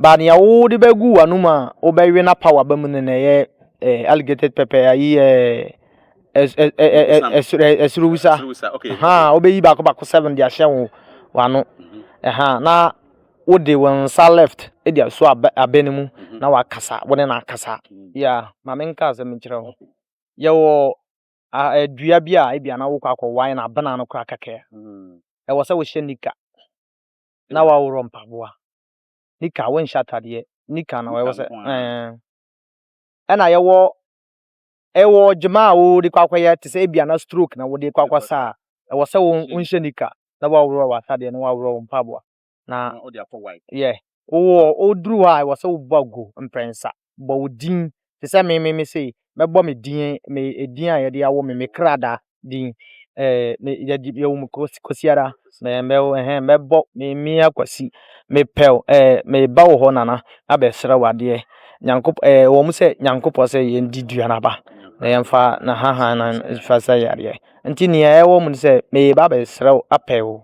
ba ne wo de begu anuma obewe na power ba mu ne ye alligator pepper ayi esruwisa ha obeyi ba ko 7 dia hye wo wano na wode won sa left e dia so abenimu na wakasa wone na akasa ya ma menka ze menkyere ho ye wo dua bia e bia na wo kwakọ wine na bana no kwa kake e wo se wo hye nika na wa wo mpaboa nika won shatade nika na wo se na ye wo jema wo de kwakọ ye te se e bia na stroke na wo de kwakọ sa e wo se wo hye nika na wa wo watade na wa wo mpaboa na o de afọ white o dru ha wo se wo bago mprensa bo wodin te se me say mebo me din a ye de awo me krada din ye di ye wo kosiara mebo me akwasi me pel me ba wo ho nana abesra wade nyankop wo mu se nyankop se ye ndidua na ba na yemfa na ha na fa sa yare nti ne ye wo mu se me ba besra apel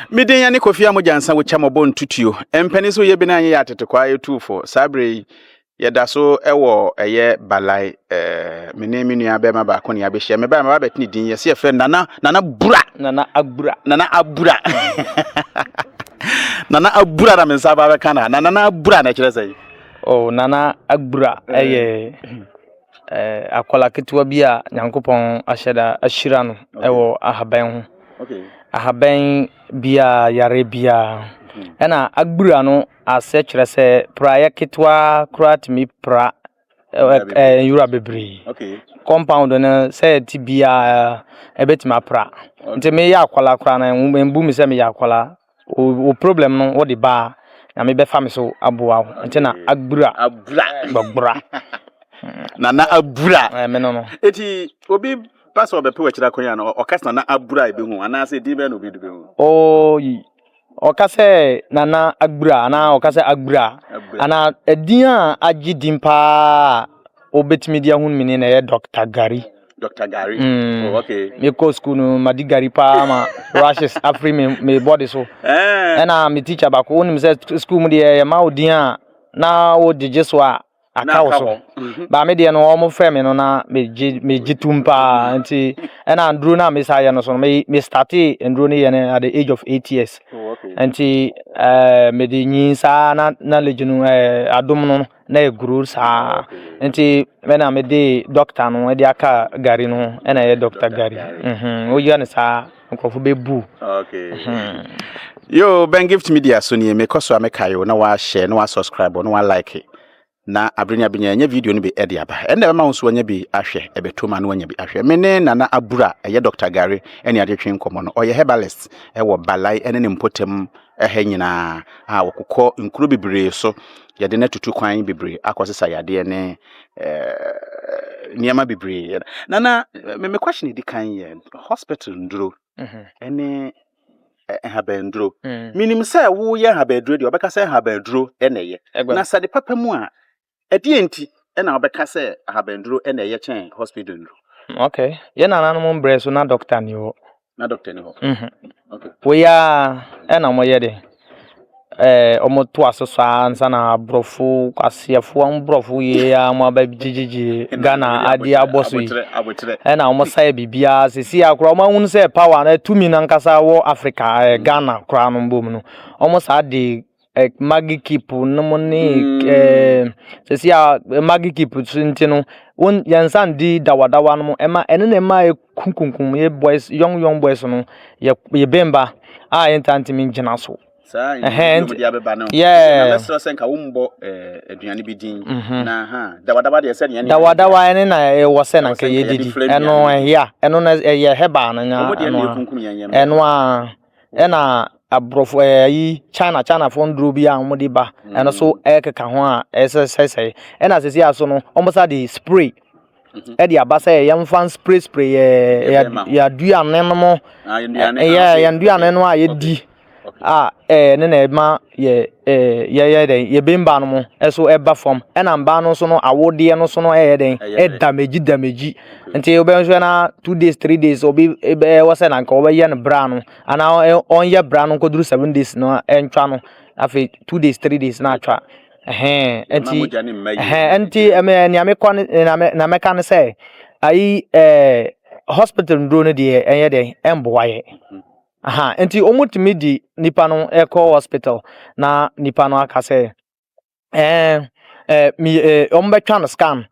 Midin ya ni Kofi Amojansa wo chamobɔ ntutuo empani so ye bi na ye atete kwa ye tufo sabre ye da so ewo eye balai mene menua be ma ba ko ne abehia me ba ma ba betini din ye se friend nana agbura nana agbura na mensa ba be kana nana agbura na kire sai nana agbura akola ketewa bi a nyankopon ahyeda ahyira no ewo ahaban ho ahaban bia yare bia ena agbura no ase kyerɛ sɛ praye ketwa kratimi pra yura bebre compound no sɛ ti bia ebetima pra nti me ya akwala kra na mbu mi sɛ me ya akwala o problem no wo de ba na me be fa me so aboa nti na agbura nana agbura me no eti obi pastor be pe wachira konya no okasa na agbura ebe hu ana se di be no bi du be hu okase nana agbura ana okase agbura ana edin a agidin pa obetimi dia hu mini na ye Dr. Gary okay me ko school no madi Gary pa ma rashes afri me body so na me teacher ba ko nim say school mu dia ye ma odin a na wo jeje so a akawo ba me de no omo frame no na me gitumpa nti na andro na me say no so me start andro ni ye at the age of 8 years nti me de nyinsa na legenu adom no na e guru sa nti me na me de doctor no e de aka Gary no na ye Dr. Gary o ya ne sa nkofo bebu yo Ben Gift Media so ni me koso amekayo na wa share na wa subscribe na wa like na abrenya benya nya video no be ede aba enda ma wonso nya bi ahwe ebetoma na nya bi ahwe mene nana abura eye Dr. Gary ene adetwe nkomo no oye herbalist wo balai ene ne mpotem nyina wokokọ nkuru bebre so yade na tutu kwan bebre akosesa yade ne niama bebre nana me question di kan ye hospital nduro ene habendro minim say wo ye habendro di obeka say habendro ene ye na sade papa mu a enti na obeka say habendro ene ye chen hospital ndro okay ye na nanu mo breso na doctor ni ho okay wo ya na mo ye de omo to asoso ansa na brofo kwasiafo brofo ye ya mo abajijiji Ghana adi aboso yi na omo sai bibia sisi akro omo hunu say power na tumi na nkasa wo Africa Ghana kra no mbom no omo sa de magi keep no mo ni sisi magi keep ntino won yansan di dawadawa no ema ene na ema kunkunkun ye boys young boys no ye bemba entantimi ngina so let's say ka wumbo aduane bi din na dawadawa de se ne dawadawa ene na wo se na nke ye didi eno eno na ye heba na nya eno ena abrofo yi China fo ndro bi a mo di ba eno so ekeka ho a ese ena sesi aso no omosa di spray edi abasa ye mfan spray ya duane no mo ya duane no a ye di ne na ma ye den ye bimba no mo eso eba form e na mba no so no awode no so no den damage nti obe nso na 2 days 3 days obi was na nka obe ye no bra no ana on ye bra no koduru 7 days no entwa no afi 2 days 3 days na atwa enti ni amekwa na meka ne say ayi hospital ndro no de enye den emboaye enti omutimi di nipa no eko hospital na nipa no aka say ombetwa no scan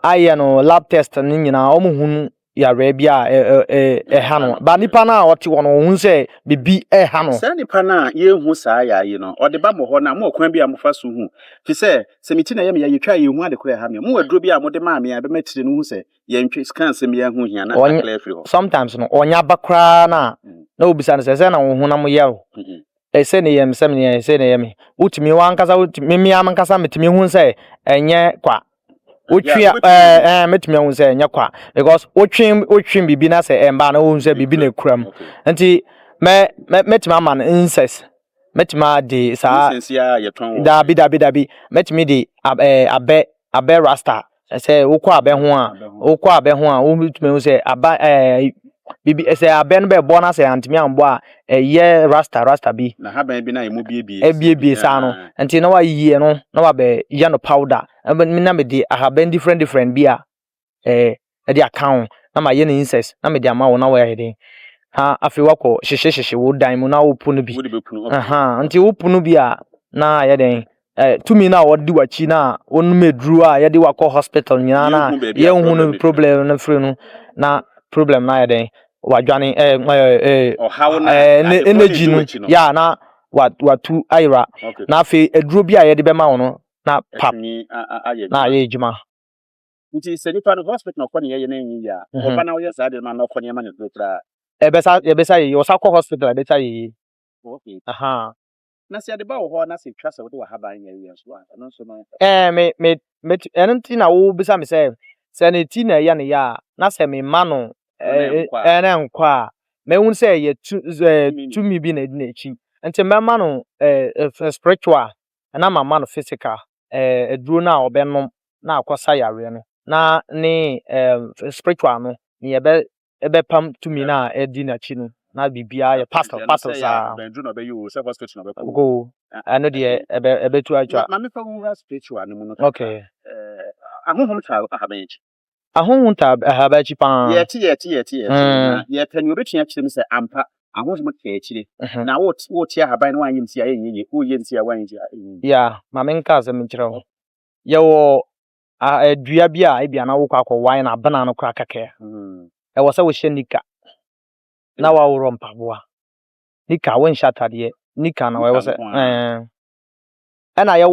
aye no lab test ni nyina omuhunu yare bia ha no ba nipa na oti wono hu say bibi ha no say nipa na ye hu saa ya yi no ode ba mo ho na mo kwan bia mo fa so hu fi say semiti na ye me ye twa ye hu ade kura ha me mo waduro bia mo de ma me abe matire no hu say ye ntwe scan sem ye hu hia na clear free ho sometimes no onya bakra na obisa na say na wo hu na mo ye o say ne yem sem ne say ne yem utimi wan kasa utimi mi am kasa metimi hu say enye kwa otwi metimi hu say enye kwa because otwi bibi na say emba na hu say bibi na kuram nti metimi ama na incest metimi de sa dabi metimi de abe rasta say ukwa abe ho a wo metimi hu say aba bibi say abe no be bo na say antimi ambo a ye rasta bi na haban bi na emu bie sa no nti na wa yie no na wa be ye no powder na me de haban different bi a e de account na ma ye no incest na me de ama wo na wa ye den afi wako hye wo dan mu na wo punu bi nti wo punu bi a na ye den tumi na wo di wachi na onu medru a ye de wako hospital nyina na ye hu no problem na free no na problem na ye den wadwane energy no ya na watu ayra na afi eduro bi a ye de be ma wo no na pap na ye ejuma nti se nipa no hospital no kwani ye na enyi ya oba na wo ye sa de na no kwani ma ne doktora ebesa ye osakọ hospital ebesa ye okay na se ade ba wo ho na se twa se wo de wa haban ye ye so no so no me enenti na wo bisa me se ne ti na ya ne ya na se me ma no na nkwa me hun se ye tu mi bi na di na chi enti me ma no spiritual na ma no physical eduro na obenom na akosa yare no na ni spiritual no ni ebe pam tumi na edi na chi no na bibia ye pastor sa benju no be you self hospital no be go ano de ebe tu atwa ma me fa hu spiritual no mu no okay ahonhom cha ahabanchi ahonhom ta ahabanchi pa ye ye tani obetua kire me se ampa ahonhom ta kire na wo ti ahaban no anyim si ayenye wo ye nsi awanyi ya ma me nka se me kire ho ye wo adua bia e bia na wo kwakọ wine na bana no kwa kake e wo se wo hye nika na wa woro mpaboa nika won shatade nika na wo se na ye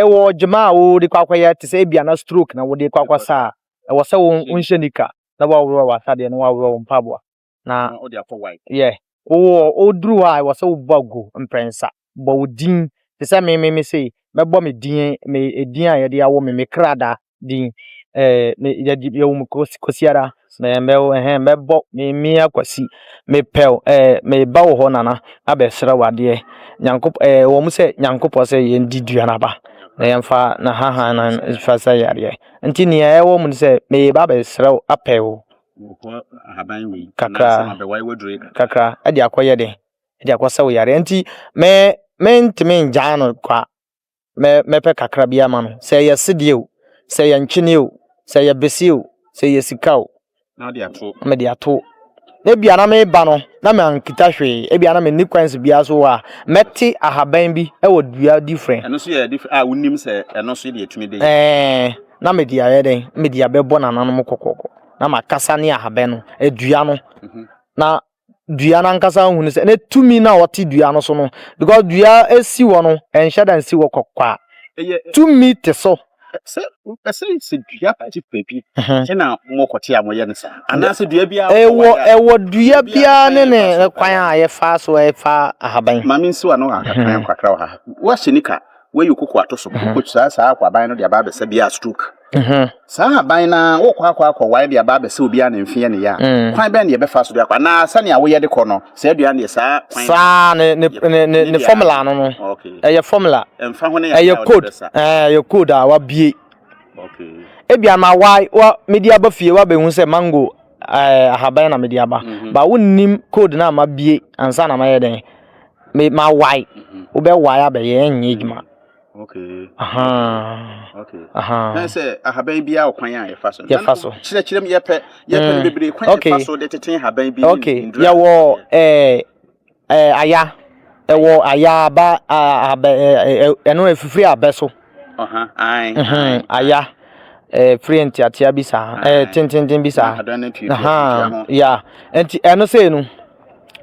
wo jema wo di kwakọ ye te se bia na stroke na wo di kwakọ sa e wo se wo hye nika na wa woro wa sade na wa woro mpaboa na o di afọ wine o dru ha e wo se wo bago mprensa bo wodin te se me say mebo me din a ye de awo me krada din ye di ye wo kosiara na mebo me akwasi me pel me ba wo ho nana abesra wade nyankop wo mu se nyankop se ye ndidua na ba na yemfa na ha na fa sa yare nti ne ye wo mu se me ba besra apel ko haban wi kakra be wai wodure kakra ade akoye de ade akosa wo yare nti me ntimi njan no kwa mepe kakra bia ma no se ye sidie o se ye ntwene o se ye besi o se ye sika o na de ato me de ato e bia na me ba no na me ankita hwe e bia na me ni kwans bia so wa meti ahaban bi e wo dua different eno so ye different wonim se eno so de etumi de na me dia ye den me dia bebo na nanom kokoko na makasa ne ahaban no edua no na dua na nkasa hunu se na tumi na woti dua no so no because dua esi wo no enhya dan si wo kokwa tumi te so se dua pachi pepi na mo kote amoye ne sa ana se dua bia ewo dua bia ne kwan a ye fa so e fa ahaban mami nsi wa no akakran kwakra wa hye nika we yukoko ato so ko sa akwa ban no de aba be se bia stroke Saa haban na wo kwa why de aba be se obi a na mfie ne ya. Kwan be na ye be fa so de akwa na sa ne a wo ye de kɔ no. Sa aduane ye saa kwan. Saa ne formula no. Okay. Ye formula. Emfa ho ne ya. Ye code. Ye code a wa bie. Okay. Ebia ma why wa media ba fie wa be hu se mango ahaban na media ba. Ba wonnim code na ma bie ansa na ma ye den. Me ma why. Wo be why abaye enye adwuma. Okay. Okay. Na say ahaban bia okwan a ye fa so. Ye fa so. Chire me ye pe ne bebre kwan ye fa so de teten haban bi. Okay. Ya wo aya. Ewo aya ba eno efifiri abeso. Aya. Free entiatia bi sa. Tintin bi sa. Ya. Enti eno say no.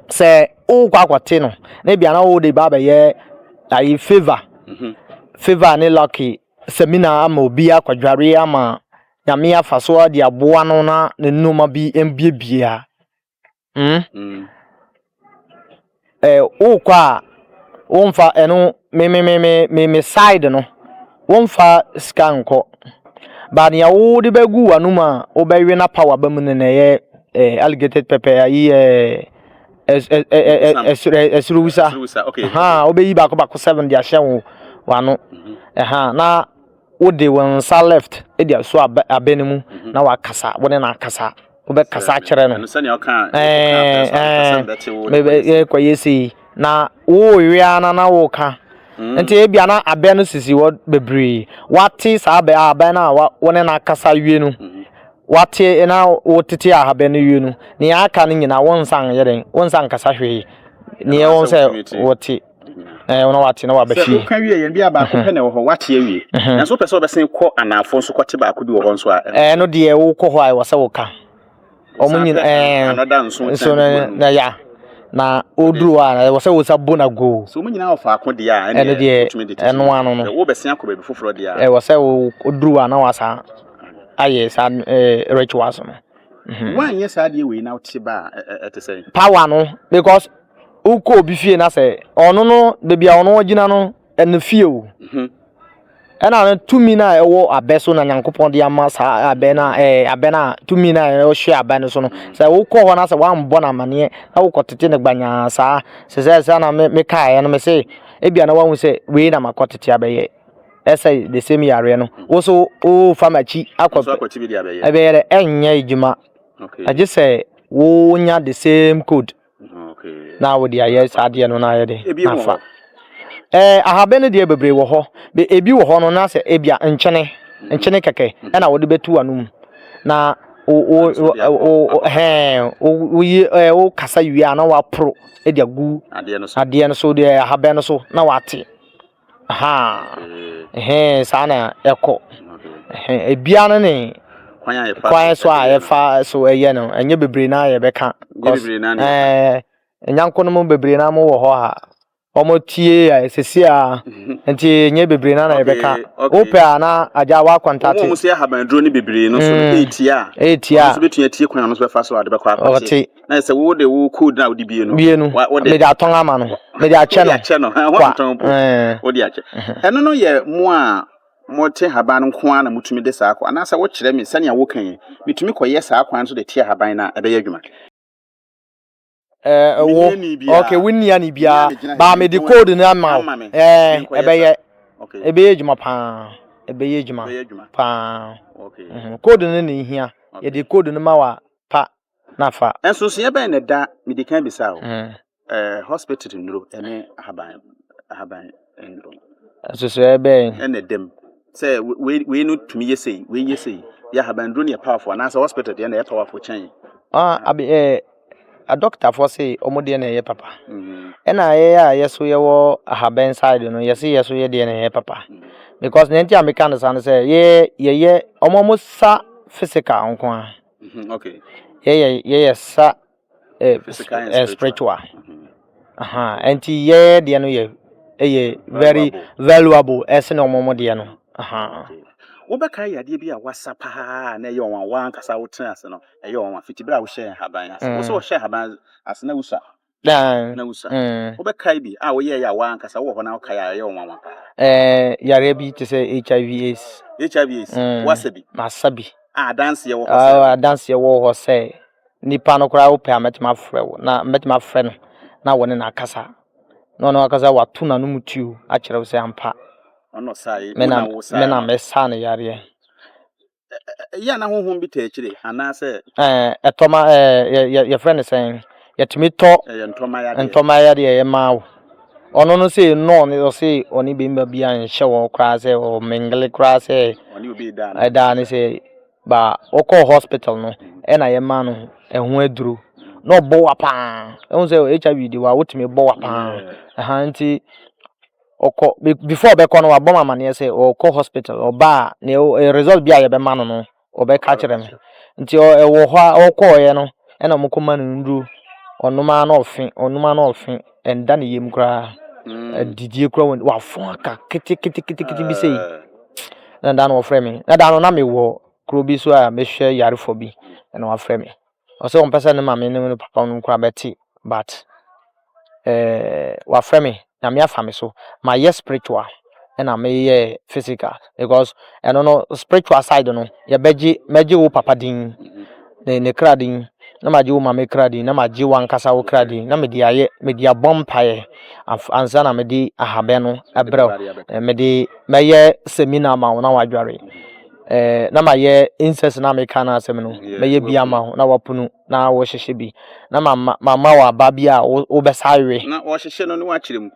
Se o kwakwate no. Na bia na wo de ba ye ayi favor. Favor ne lucky seminar ama obi akwadware ama nyame afaso de aboa no na ne nnoma bi embiebia ukwa wonfa eno me side no wonfa skanko ba ne wo de bagu wanum a wo bewe na power ba mu ne ye alligated pepper ayi esruwisa okay wo be yi bako 7 dia hye wo wano na wode wonsa left edia so abenemu na wakasa wone na akasa wo be kasa kire no me kwayesi na wo wia na wo ka enti ebia na abe no sisi wo bebre wati sa abe na wone na akasa wie no wati na wotete abe no wie no ne aka no nyina wonsan yeden wonsan kasa hwe ne won se woti ona wati na wabafi so kan wie yen bia ba ko pene wo ho wati awie na so pese obesen ko anafo so kwate ba ko bi wo ho so a no de wo ko ho ai wo se wo ka omunyi another so na ya na oduru a wo se wo sa bona go so munyina wo fa ko de a ene de eno ano no wo besen akọ ba foforo de a wo se wo oduru a na wasa aye sa rituals no wan yes ade we na uti ba etese power no because uko obi fie na se ono no de bia ono ogina no ene fie o ena na tumi na ewo abeso na nyankopon de ama sa abena abena tumi na o hwe abane so no se uko ho na se wan bo na mane na ukotete ne gbanya sa se na me kai no me se ebia na wan se we na makotete abaye ese the same yare no wo so o famachi akwachi bi de abaye abeye enya ejuma okay I just say wo nya the same code okay na wo dia yes ade no na ye de afa ahabe no de bebre wo ho be ebi wo ho no na se ebia nchene keke na wo de betu anum na o kasa wi na wa pro e dia gu ade no so de ahabe no so na wate sana eko ebia no ne kwan so a yefa so eye no enye bebre na ye beka enyanko no mo bebre na mo wo ho ha omo tie a sesi a enti enye bebre na ye beka ope ana aja wa contact mo se haban dro ni bebre no so etia so betua tie kwan no so befa so ade beka akwati na se wo de wo code na wo de bie no me da ton ama no me da che no wo de ache eno no ye mo a mote haban nko ana mutumi de saa akwa na sa wo kire me sane wo kan mitumi koye saa akwa so de tie haban na ebe yadwuma okay winni ani bia ba me de code na ma ebe ye ebe yadwuma pa ebe yadwuma pa okay code ne ne hia ye de code no ma wa pa na fa enso so ye be na da me de kan bisa o hospital nduro ene haban nduro so ebe ene dem say we no tumi yesei we yesei ya habandro ne powerful na say hospital de na powerful chen abi a doctor for say omode na ye papa ena ye ya yeso ye wo ahaben side no yeso ye de na ye papa because nenti american say ye omomusa physical nko okay ye sa physical spiritual enti ye de no ye very valuable as no omomode no wo be kai yade bi a whatsapp ha na ye onwa kasa wo tena ase no ye onwa fitibra wo share haban ase wo so share haban ase na wusa Dan. Na usa. Obɛkae bi a woyɛ ya wa ankasa wo hɔ na wokae a ɛyɛ wo nwa. Yare bi te say HIV/AIDS. HIV/AIDS. Wasabi. Masabi. Dance ye wo hɔ. Dance ye wo hɔ say nipa no kora wo pɛ ametima frɛ wo na metima frɛ no na wone na akasa. No akasa wa tu na no mutiu a kyerɛ wo say ampa. Ono sai. Me na me sa no yare. Ya na honhom bi ta kyire ana sɛ etoma your friend is saying yetimi to entoma yare ye ma wo. Ono no say no no say oni be mba bia nhye wo kra say o mingle kra say oni obi da na ni say ba okọ hospital no e na ye ma no ehu aduru no bo wa pa ehun say HIV di wa wotimi bo wa pa nti okọ before be kono wa bo mama ne say okọ hospital oba ne result bia ye be ma no no obe ka kire me nti e wo ho okọ ye no e na mko ma no nduru onuma na ofin enda ne yem kra didie kra wa fon aka kiti bi sei na dan wo frɛ me na dan no na me wo kro bi so a me hwɛ yarefo bi na wa frɛ me o se on pesa ne ma me ne papa no kra beti but wa frɛ me na me afa me so my yes spiritual na me ye physical because no spiritual side no ye meji wo papa din ne kra din na maji wo mama kra din na maji wo ankasa wo kra din na me dia bompae ansa na me di ahabe no abrɛw me di meye seminar ma wo na wadware na maye incest na me kana asem no meye bia ma wo na wapunu na wo hyehye bi na mama wa ba bia wo besawe na wo hyehye no ne wa kyerem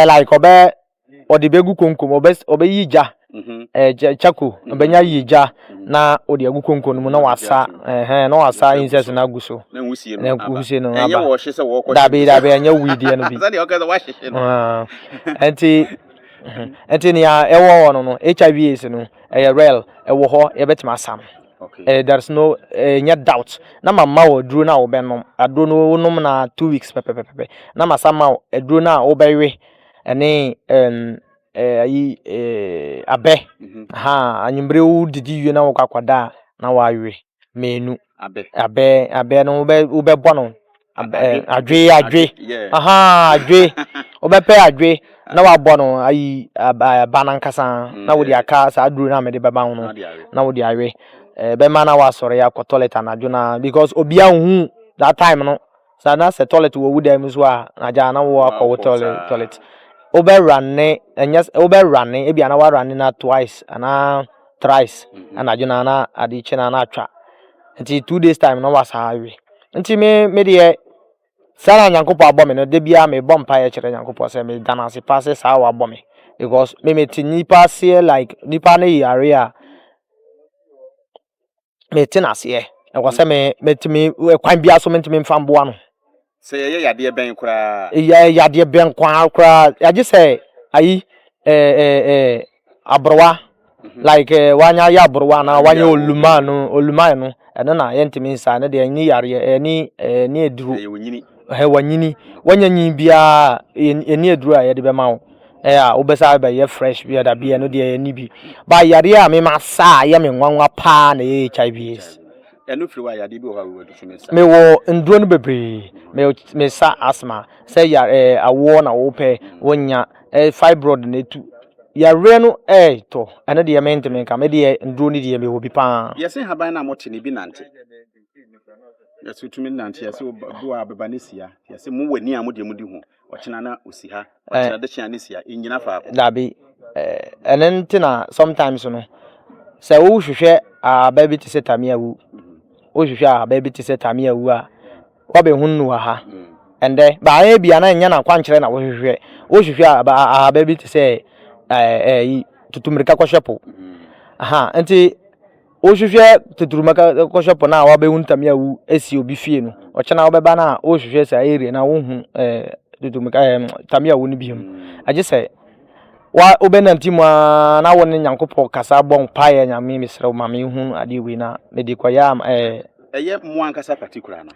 like ode begu konkom obe yija chako obenya yija na ode agu konkom no na wasa na wasa incest na aguso na wusie no enye wo hye se wo ko dabe enya widi no bi za de o ka wa hyehye no enti ni ewo wono no HIV/AIDS no real ewo ho ye betima sam there's no nya doubt na mama wo duro na wo benom aduro no wonum na 2 weeks pepepepe na masama aduro na wo bewe ene abe anyimbre wo didi yue na wo kwakwada na wa awe menu abe no wo be bono adwe adwe obepe adwe na wa bono ayi banankasa na wo di aka sa aduro na me de beba ho no na wo di awe be ma na wa sore ya ko toilet anadwo na because obia hu that time no sa na se toilet wo wuda mu so a aja na wo akọ toilet obe runne enyes obe runne e bia na wa runne na twice ana thrice anadwo na adi chi na atwa nti 2 days time no wa sa awe nti me de sara nyankopɔ abɔ me no de bia me bɔ mpa ye kire nyankopɔ se me dana se pass sa wa abɔ me because me ti nipa se like nipa na yare a me tina se e ko se me timi kwan bia so me timi mfa mboa no se ye yade ben kura yade ben kura ya je se ayi abrowa like wanya ya abrowa na wanya oluma no ene na ye ntimi nsa ne de ni yare ni eduru wanyini wanyanyi bia eni eduru a ye de be ma wo obesa be ye fresh bia da bia no de ye ni bi ba yare a me masa ye me nwanwa pa na HIV/AIDS enu firi wa yade bi o ha wo du so me wo nduro no bebre me sa asthma say ya awo na wo pe wonya fibroid na etu yare no to ene de ye mente me ka me de nduro ni de me wo bi pa ye se haban na mo te ne bi nante yesu tumi nante yesi bo abeba ne sia yesi mu wani a mu de mu di ho ochina na osi ha ochina de chia ne sia enyina fa ko dabi enentina sometimes no se wo hwehwe baby ti setamia wu wo hwehwe baby ti setamia wu a wo be hunu wa ha ende ba ya bia na nya na kwankyere na wo hwehwe baby ti se tutumirika kwahwepo enti o hwehwe tuturumaka kwahwepo na wa be huntamia wu esi obi fie no ochina wo beba na o hwehwe sa area na wo hu tuturumaka tamia wu ni biem age se wa obenantimu na won nyankopɔ kasa bɔ mpae nyame mesrɛ ma me hu ade wi na me de koya eye mo ankasa particular na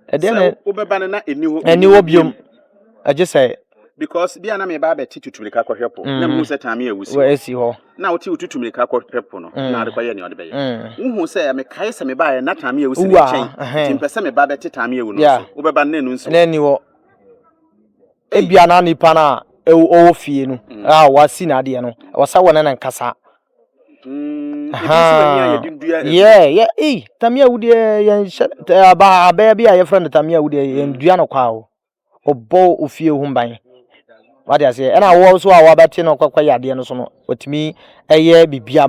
ede ne obeba na eni ho biom age sɛ because bia na me ba be titutumika kwa hwepo na mu se tame awusi we esi ho na wo titutumika kwa hwepo no na ade kwa ye ne ode be ye wo se me kai se me ba ye na tame awusi ne chen timpese me ba be titame awu no so wo be ba na nu nso na ni wo ebia na nipa na o fie no wasi na ade no wasa wona na nkasa yeah tame awu de ye ba bia ye friend tame awu de ye ndua no kwa o obo ofie hu ban what I say, and I was so our batting or quite yard and so what me a year bibia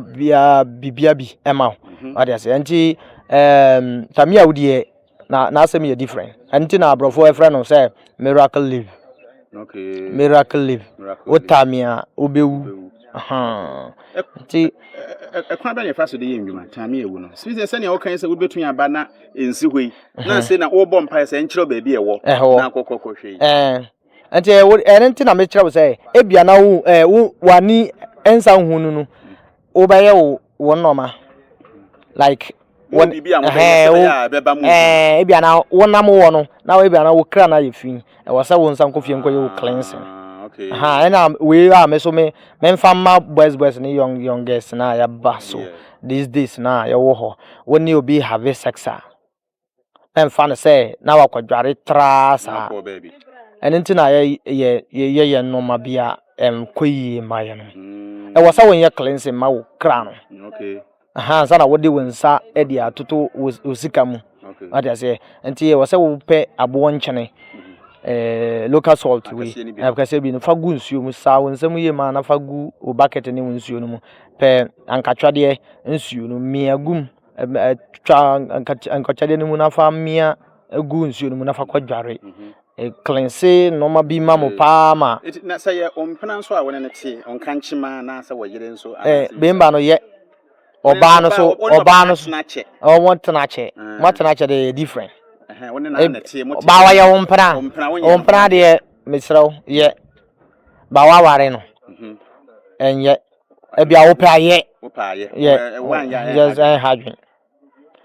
bi emma. What I say, and Tamia would ye now send me a different. And Tina bro for a friend of say miracle live. Okay, miracle live. What Tamia Ubu. A crab and fast day in you, Tamia woman. Sweet as any all kinds of between a banner in Siwi. Now say na all bomb pies and chill baby a walk. Now cocoa Ante enti na me kire say ebia na wo wani ensa hunu no wo baye wo normal like won bibia mo beba mu ebia na wo nam wo no na wo ebia na wo kra na ye fin e wo say wo nsa nkofie nko ye wo cleansing okay na we me so me mfa boys ni youngest na ya baso these days na ya wo ho woni obi have sex mfa na say na wa kwadware trasa baby and ntina ye no mabia koyi maye no e wasa won ye cleansing ma wo kra no okay sana wode wonsa e dia atoto osika mu what I say nti ye wasa wo pe abo nchene local salt we because bi no fagu nsuo mu sa wonsam ye ma na fagu o bucket ni nsuo no mu pe ankatwade nsuo no miagum twa ankatwade ni mu na fa mia agu nsuo no mu na fa kwadware cleanse no ma bi ma mo pa ma na say ompena so a wona ne te onka nchima na sa wayire nso bemba no ye oba no so o want na che what na che dey different wona na te mo ba wa ye ompena de misraw ye ba wa ware no enye ebia wo pa ye wan ya just hadwen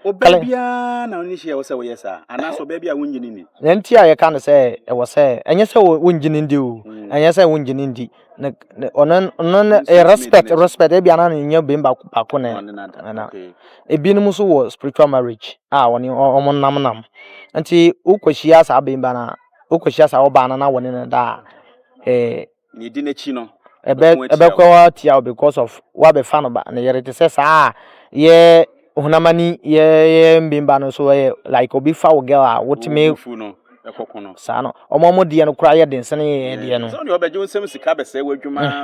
obabia na oni hie wo se wo yesa anaso obabia wonnyini ni nti a ye kan say e wo say enye say wonnyini ndi o enye say wonnyini ndi onon respect ebia na nya bemba bako na ebinum so wo spiritual marriage woni omonnam nti ukohia sa bemba na ukohia sa oba na woni na da ni di na chi no ebe kwa tia because of wa be fa no ba na yere te say sa ye hunamani ye mbimba no so like obi fa wo girl what me fu no ekoko no sa no omomo de no kura ye dense ne ye de no so ne obaje nsem sika be se wadwuma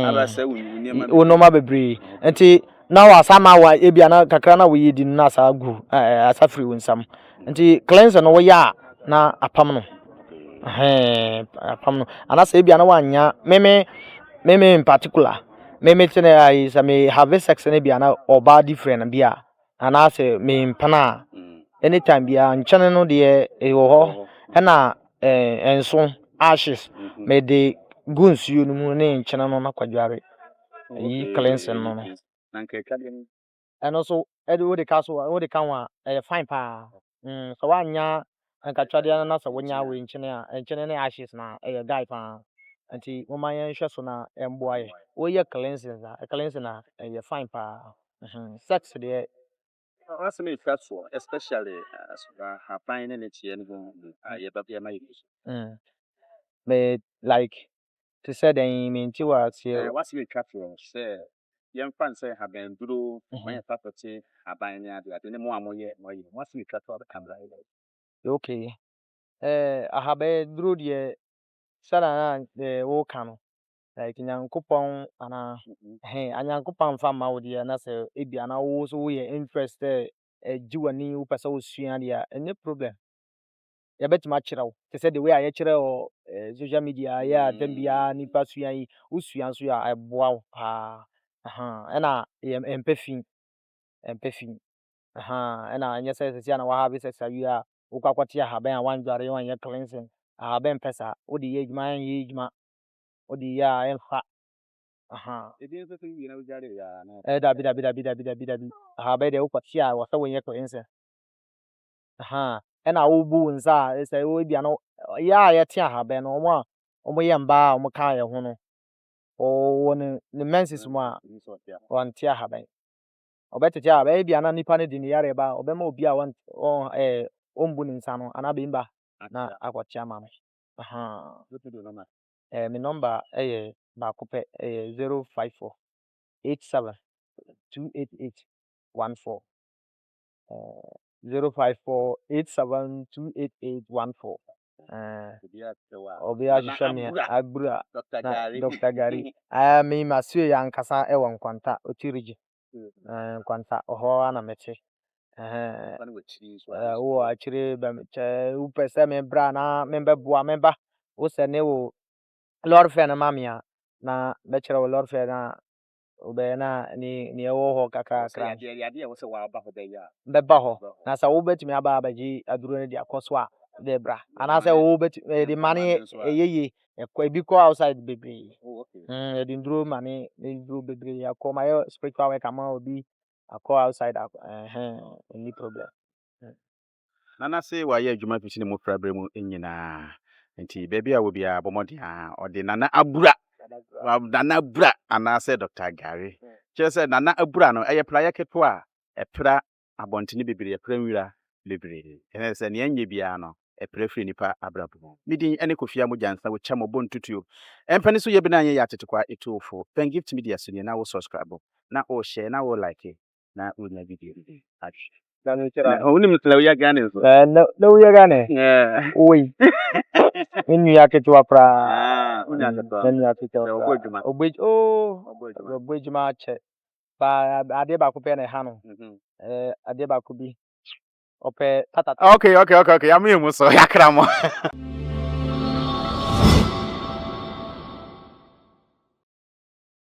aba se wunima onoma bebre enti na wa sama wa ebia na kakra na wo ye di na sa gu asa free wonsam enti cleanse no wo ya na apam no apam no anasa ebia na wanya meme in particular meme tene ai sa me have sex ne bia na oba different bia ana say me mpana anytime bia nchane no de wo ho na enso ashes me de gunsuo no mu ne nchane no na kwadware yi cleansing no na nkeka de eno so ede wo de ka so wo de ka wa fine pa so wanya nkatwade na so wonya we nchane ne ashes na guy pa anti wo man yan hwe so na emboa ye wo ye cleansing na fine pa sex de what's me so especially her fine and it's yen go ye babia my but like to say then mean to what what's me so say yen fan say have been duro when you property aban ya do ade mo amoye moye what's me so the camera okay I have duro de sana na wo kan like nyankopon ana anyankopon fa ma wo de na say ebia na wo so wo ye interested jiwani wo pesa wo sua de any problem ya betima kirawo te say the way I kira social media ya tambia ni pasua yi usua nso ya eboa wo pa na empathy na anya say say na wa have sex ayu a wo kwakwati ahaban a wan dware wan ye cleansing ahaban pesa wo de ye ejuma wo de ya enfa edin so wi na ujare ya na dabi ahaban de wo kwati a wo say wo ye cleansing na wo bu nsa say wo bia no ya ye tia ahaban no mo omo mba omo ka ye ho no o ne menses mu a wanti ahaban obetete ahaban bia na nipa ne di ne yare ba obema obi a ombu ne nsa no ana be mba na akwachi ama no aha me number ba kope 054 87 288 14 054 87 288 14 obi ahwehwɛ me agbura Dr. Gary me masue yankasa ewo nkwanta otirigi nkwanta oho ana meche wo achire ba meche upese me bra na membe boa memba wo se ne wo lord fe na mamia na mechere wo lord fe na obe na ni ewo ho kakra kra beba ho na sa wo betimi aba abaji aduro ne dia koso a de bra ana say wo betimi the money eyeye ekwa bi ko outside bebre the nduro money nduro bebre ya ko my spiritual work am obi akọ outside any problem nana say wa ye adwuma fiti ne mo frabre mu nyina nti baby a wo bia bomodi a ode nana abura ana say Dr. Gary say nana abura no eye pra yeketo a epra abontene bebre epra nwira bebre ene say ne anye bia no epra fri nipa abrabo midin ene kofia mo jansa wo chamo bontutuo empani so ye bi na anye ya tetekwa etofo pen gift media so na wo subscribe na wo share na wo like na wo na video unim ya gane so no ya gane oi inu ya ketewa pra inu ya ketewa obejuma che ba ade ba ko pe na ha no ade ba ko bi ope tata okay ya me mu so ya kra mo